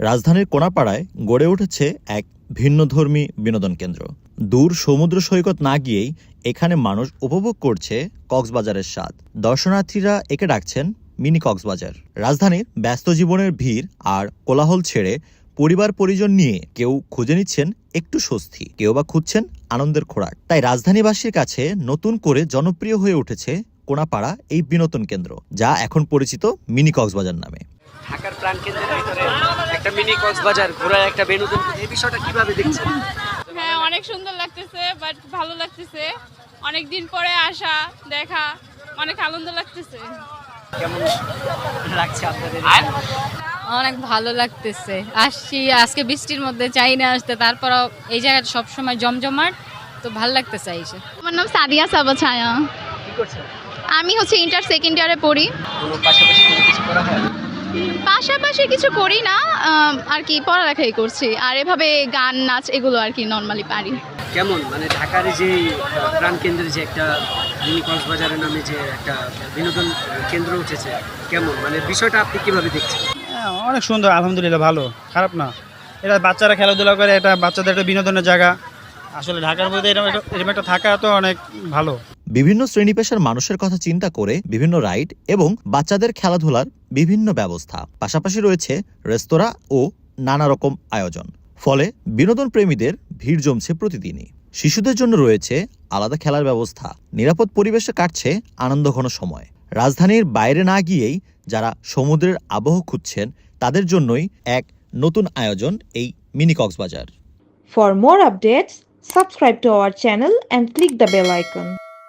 রাজধানীর কোনাপাড়ায় গড়ে উঠেছে এক ভিন্নধর্মী বিনোদন কেন্দ্র। দূর সমুদ্র সৈকত না গিয়েই এখানে মানুষ উপভোগ করছে কক্সবাজারের স্বাদ। দর্শনার্থীরা একে ডাকছেন মিনি কক্সবাজার। রাজধানীর ব্যস্ত জীবনের ভিড় আর কোলাহল ছেড়ে পরিবার পরিজন নিয়ে কেউ খুঁজে নিচ্ছেন একটু স্বস্তি, কেউ বা খুঁজছেন আনন্দের খোরাক। তাই রাজধানীবাসীর কাছে নতুন করে জনপ্রিয় হয়ে উঠেছে কোনাপাড়া এই বিনোদন কেন্দ্র, যা এখন পরিচিত মিনি কক্সবাজার নামে। ঢাকার প্রাণকেন্দ্রের ভিতরে একটা মিনি কক্সবাজার ঘোরার একটা বিনোদন, এই বিষয়টা কিভাবে দেখছেন? হ্যাঁ, অনেক সুন্দর লাগতেছে, বাট ভালো লাগতেছে। অনেক দিন পরে আসা দেখা, অনেক আনন্দ লাগতেছে। কেমন লাগছে আপনাদের? অনেক ভালো লাগতেছে। আসছি আজকে বৃষ্টির মধ্যে, চাই না আসতে, তারপরও এই জায়গাটা সবসময় জমজমাট, তো ভালো লাগতেছে এসে। আমার নাম সাদিয়া সাবা ছায়া। কি করছেন? আমি ইন্টার সেকেন্ড ইয়ারে পড়ি। কোনো পাশাপাশি কোনো কিছু করা হয়? পাশাপাশি কিছু করি না, আর কি পড়ালেখাই করছি, আর এভাবে গান নাচ এগুলো আর কি নর্মালি পারি। কেমন মানে ঢাকার যে প্রাণকেন্দ্রে যে একটা মিনি কক্সবাজারের নামে যে একটা বিনোদন কেন্দ্র উঠেছে, কেমন মানে বিষয়টা আপনি কিভাবে দেখছেন? অনেক সুন্দর, আলহামদুলিল্লাহ, ভালো, খারাপ না। এটা বাচ্চারা খেলাধুলা করে, এটা বাচ্চাদের একটা বিনোদনের জায়গা। আসলে ঢাকার মধ্যে এরকম একটা থাকা তো অনেক ভালো। বিভিন্ন শ্রেণী পেশার মানুষের কথা চিন্তা করে বিভিন্ন রাইড এবং বাচ্চাদের খেলাধুলার বিভিন্ন ব্যবস্থা, পাশাপাশি রয়েছে রেস্তোরাঁ ও নানা রকম আয়োজন। ফলে বিনোদন প্রেমীদের ভিড় জমছে প্রতিদিনই। শিশুদের জন্য রয়েছে আলাদা খেলার ব্যবস্থা। নিরাপদ পরিবেশে কাটছে আনন্দঘন সময়। রাজধানীর বাইরে না গিয়েই যারা সমুদ্রের আবহ খুঁজছেন, তাদের জন্যই এক নতুন আয়োজন এই mini Cox's Bazar. For more updates, subscribe to our channel and click the bell icon.